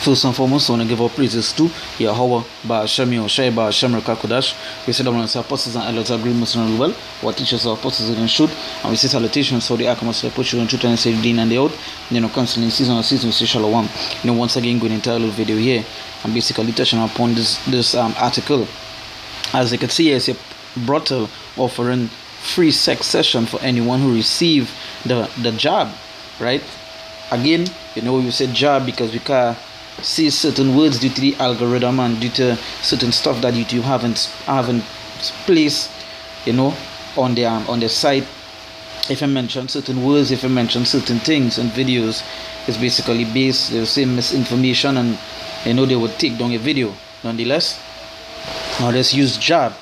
First and foremost, I want to give our praises to Yahweh, Ba'ashem, Yoshai, Ba'ashem, Rakakudash. We say that when our apostles and elders agree most and well, what teachers our apostles and should, and we say salutations for the Akamas, put you on truth and say in and the out, constantly season or season, we say shalom. Once again, going into a little video here, and basically touching upon this article. As you can see, it's a brothel offering free sex session for anyone who receive the job, right? Again, we said job because we can see certain words due to the algorithm and due to certain stuff that YouTube haven't placed, on their site. If I mention certain words, if I mention certain things and videos, it's basically based, they'll say misinformation, and they would take down a video. Nonetheless, now let's use job,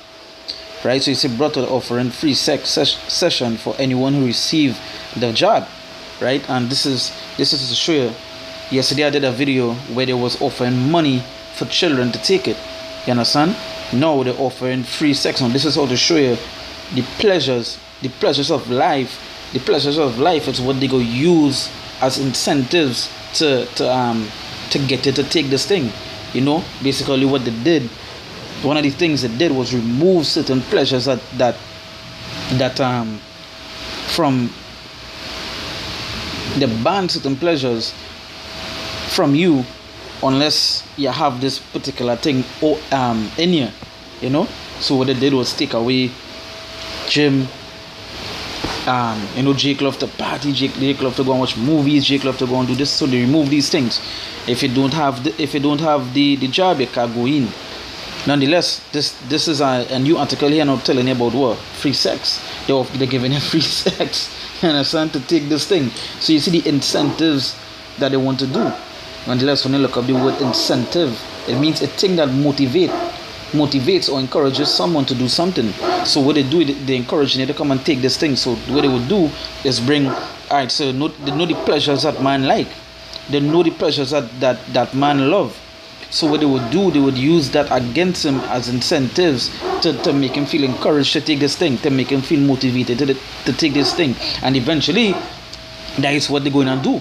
right? So it's a brothel offering free sex session for anyone who receive the job, right? And this is to show you. Yesterday I did a video where they was offering money for children to take it. You understand? Now they're offering free sex. And this is how to show you the pleasures of life. The pleasures of life is what they go use as incentives to get you to take this thing. Basically what they did. One of the things they did was remove certain pleasures that from they banned certain pleasures from you unless you have this particular thing in you, So what they did was take away gym. Jake love to party, Jake love to go and watch movies, Jake love to go and do this. So they remove these things. If you don't have the job, you can't go in. Nonetheless, this is a new article here now telling you about what? Free sex. They're giving you free sex. You understand? To take this thing. So you see the incentives that they want to do. Nonetheless, when you look up the word incentive, it means a thing that motivates or encourages someone to do something. So what they do, they encourage you to come and take this thing. So what they would do is bring, alright, so they know the pleasures that man like. They know the pleasures that man love. So what they would do, they would use that against him as incentives to make him feel encouraged to take this thing, to make him feel motivated to take this thing. And eventually, that is what they're going to do.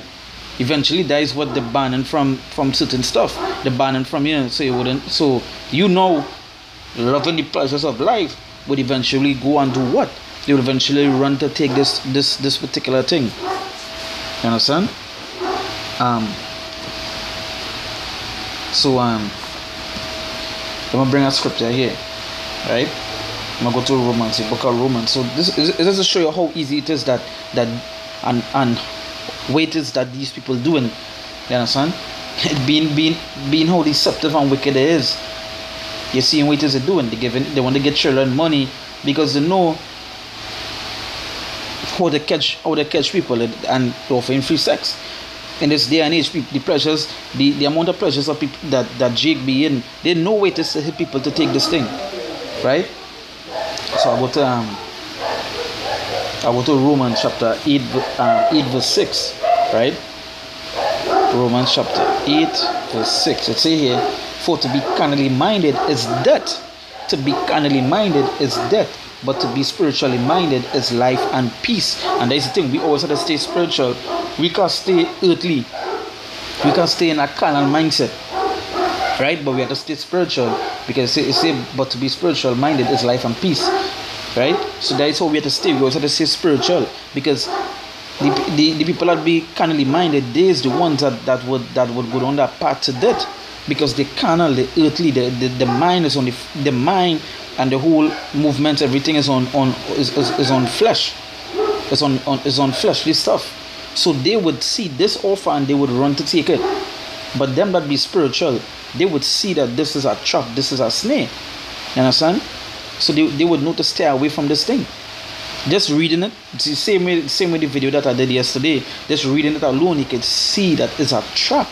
Eventually, that is what they're banning from certain stuff. They're banning from, so you wouldn't. So, loving the pleasures of life would eventually go and do what? They would eventually run to take this particular thing. You understand? I'm gonna bring a scripture here, right? I'm gonna go to Romans, the book of Romans. So this is to show you how easy it is that and what it is that these people doing. You understand? Being how deceptive and wicked it is. You see what it is they're doing. They want to get children money because they know how to catch people and offering free sex. In this day and age, the pleasures, the amount of pleasures of people that Jake be in, they know way to hit people to take this thing, right? So I go to Romans chapter 8 verse 6, right? Romans chapter 8 verse 6. It says here, for to be carnally minded is death. To be carnally minded is death, but to be spiritually minded is life and peace. And that is the thing, we always have to stay spiritual. We can't stay earthly. We can't stay in a carnal mindset, right? But we have to stay spiritual because it say, but to be spiritual minded is life and peace, right? So that is how we have to stay. We always have to stay spiritual because the people that be carnally minded, they is the ones that would go down that path to death because the carnal, the earthly, the mind is on the mind, and the whole movement, everything is on flesh. It's on fleshly stuff. So they would see this offer and they would run to take it. But them that be spiritual, they would see that this is a trap, this is a snare. You understand? So they would know to stay away from this thing. Just reading it, it's the same way the video that I did yesterday. Just reading it alone, you can see that it's a trap.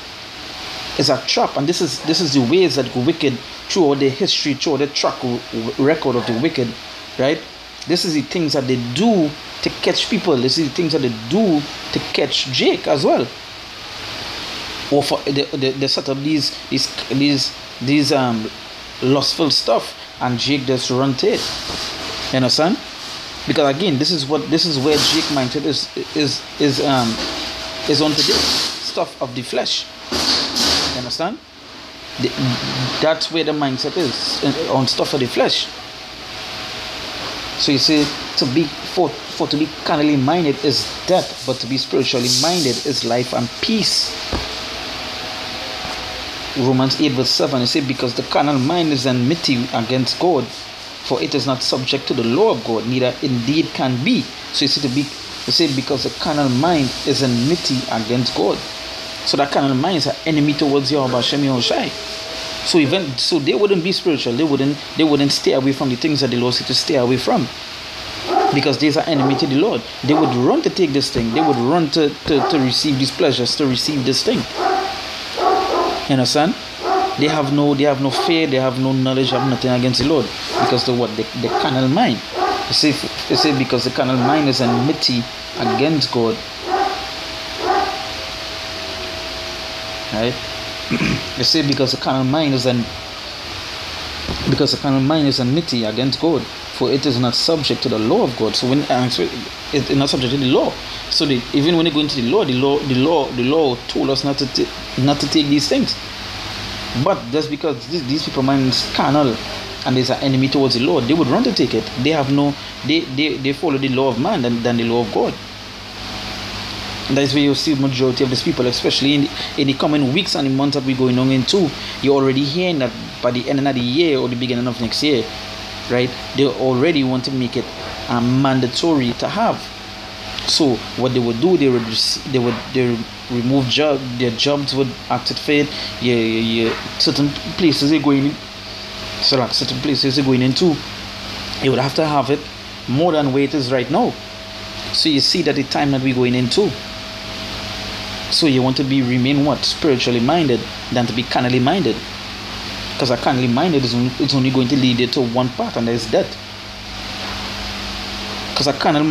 It's a trap, and this is the ways that go wicked throughout the history, throughout the track record of the wicked, right? This is the things that they do to catch people. This is the things that they do to catch Jake as well. Or for they set up these lustful stuff, and Jake just run to it. You understand? Because again, this is where Jake mindset is on today. Stuff of the flesh. You Understand? That's where the mindset is, on stuff of the flesh. So you see, for to be carnally minded is death, but to be spiritually minded is life and peace. Romans 8 verse 7, you see, because the carnal mind is enmity against God, for it is not subject to the law of God, neither indeed can be. So you see, because the carnal mind is enmity against God. So that carnal mind is an enemy towards Yahweh Hashem Yahushai. So they wouldn't be spiritual. They wouldn't stay away from the things that the Lord said to stay away from, because these are enemy to the Lord. They would run to take this thing. They would run to receive these pleasures, to receive this thing. You understand? They have no fear. They have no knowledge. They have nothing against the Lord, because the carnal mind. You see, because the carnal mind is enmity against God. Right? You see, because the carnal mind is enmity against God, for it is not subject to the law of God. So when it's not subject to the law. So even when they go into the law told us not to take these things. But just because these people mind is carnal and there's an enemy towards the Lord, they would run to take it. They follow the law of man than the law of God. And that's where you see the majority of these people, especially in the coming weeks and the months that we're going on into. You're already hearing that by the end of the year or the beginning of next year, right, they already want to make it mandatory to have. So what they would do, they remove their jobs would activate. Certain places they're going in. So like certain places they're going into, you would have to have it more than where it is right now. So you see that the time that we're going into. So you want to remain what? Spiritually minded than to be carnally minded. Because a carnally minded is only going to lead you to one path, and that is death. Because a carnal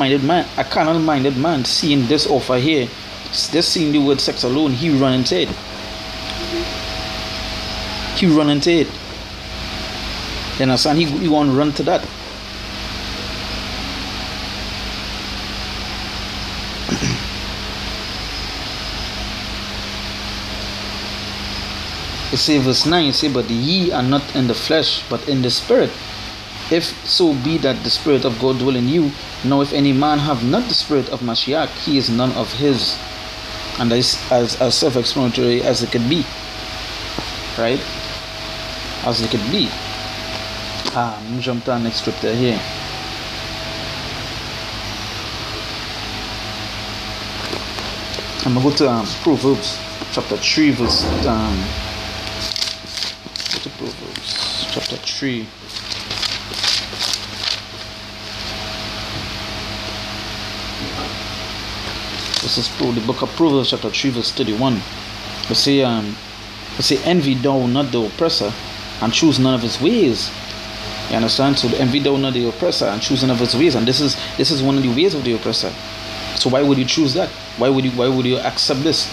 minded man seeing this offer here, just seeing the word sex alone, he run into it. You understand? He won't run to that. You see verse 9, you say, but ye are not in the flesh, but in the spirit, if so be that the spirit of God dwell in you. Now if any man have not the spirit of Mashiach, he is none of his. And that is as self-explanatory as it could be. Right? As it could be. Let me jump to the next scripture here. I'm going to go to Proverbs chapter 3 verse Proverbs chapter 3. This is the book of Proverbs chapter 3 verse 31. They say, envy thou not the oppressor, and choose none of his ways. You understand? So envy thou not the oppressor, and choose none of his ways. And this is one of the ways of the oppressor. So why would you choose that? Why would you accept this?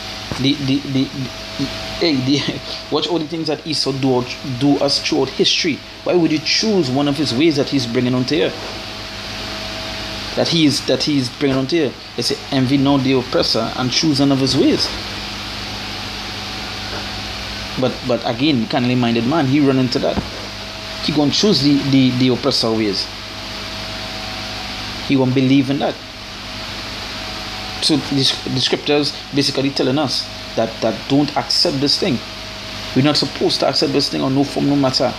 Watch all the things that Esau do us throughout history. Why would you choose one of his ways that he's bringing onto here? That he is bringing onto here. They say, envy not the oppressor, and choose none of his ways. But again, carnally minded man, he run into that. He gonna choose the oppressor ways. He won't believe in that. So the scriptures basically telling us that don't accept this thing. We're not supposed to accept this thing on no form, no matter.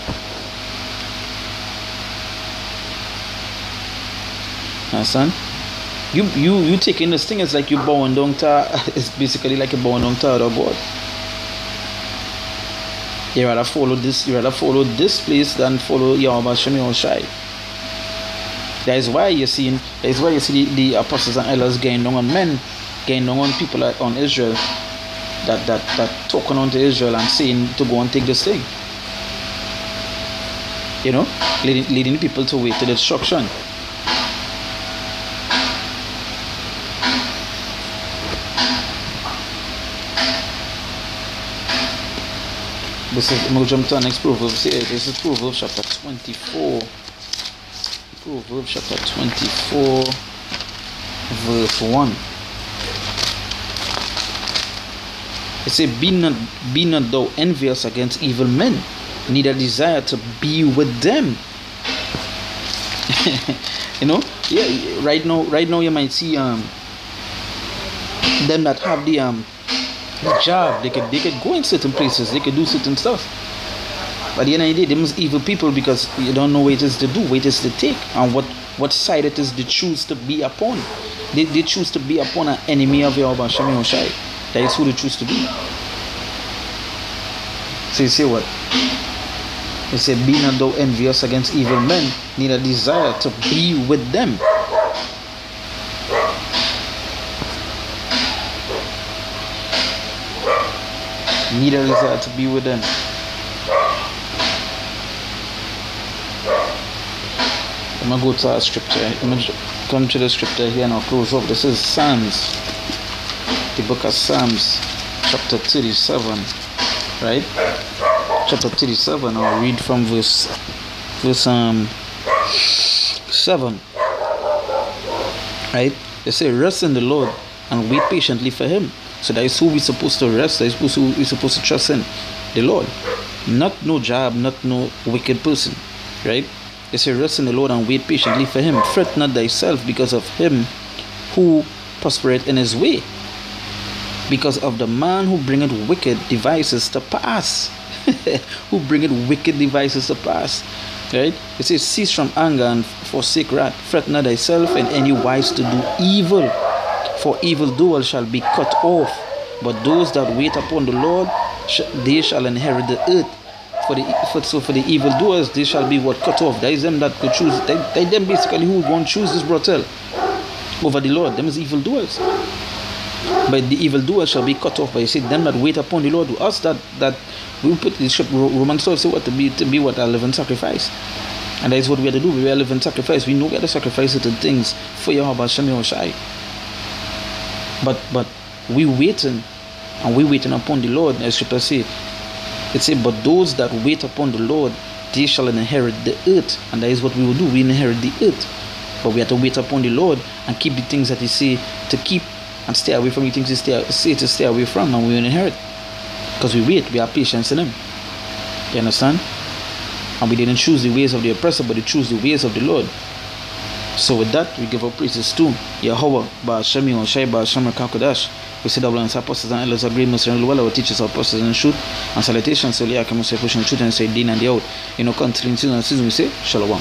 Understand? You taking this thing, it's like you bowing down to. It's basically like you're bowing down to other God. You rather follow this place than follow Yahweh Hashem Yahushai. That is why you see the apostles and elders going down on men, going down on people on Israel, that talking on to Israel and saying to go and take this thing. You know, leading people to way to destruction. I'm going to jump to the next Proverbs here. This is Proverbs chapter 24. Proverbs chapter 24 verse 1. It says, be not thou envious against evil men, neither desire to be with them. You know, yeah. Right now, you might see them that have the job. They could go in certain places. They could do certain stuff. But at the end of the day, them is evil people because you don't know what it is to do, what it is to take, and what side it is they choose to be upon. They choose to be upon an enemy of Yahweh Shem Yahushai. That is who they choose to be. So you say what? He said, be not thou envious against evil men, neither desire to be with them. Neither desire to be with them. I'm going to go to our scripture. I'm going to come to the scripture here and I'll close up. This is Psalms. The book of Psalms, chapter 37. Right? Chapter 37. I'll read from verse 7. Right? They say, rest in the Lord and wait patiently for him. So that is who we're supposed to rest. That is who we're supposed to trust in. The Lord. Not no job, not no wicked person. Right? They say, rest in the Lord and wait patiently for him. Fret not thyself because of him who prospereth in his way, because of the man who bringeth wicked devices to pass. Who bringeth wicked devices to pass. Right? It says, cease from anger and forsake wrath. Fret not thyself in any wise to do evil, for evildoers shall be cut off. But those that wait upon the Lord, they shall inherit the earth. For the evildoers, they shall be what? Cut off. That is them that could choose. They them basically who won't choose this brothel over the Lord. Them is evildoers. But the evildoers shall be cut off. But you see, them that wait upon the Lord, to us that we put the Romans 12 say what to be what? A living sacrifice. And that is what we have to do. We are a living sacrifice. We know we have to sacrifice certain things for Yahweh Shem Yahushai. But we waiting, and we waiting upon the Lord, as Scripture says. It says, but those that wait upon the Lord, they shall inherit the earth. And that is what we will do. We inherit the earth. But we have to wait upon the Lord and keep the things that he say to keep, and stay away from the things he say to stay away from, and we will inherit. Because we wait, we have patience in him. You understand? And we didn't choose the ways of the oppressor, but we choose the ways of the Lord. So with that, we give our praises to Yahweh, Ba'ashem Yahushai, Ba'ashem Rakakodash. We say double and apostles and elders agree, most well, our teachers, our apostles and truth. And salutations, so yeah, come and say pushing the truth and say din and the out. You know, continuing season, we say Shalom.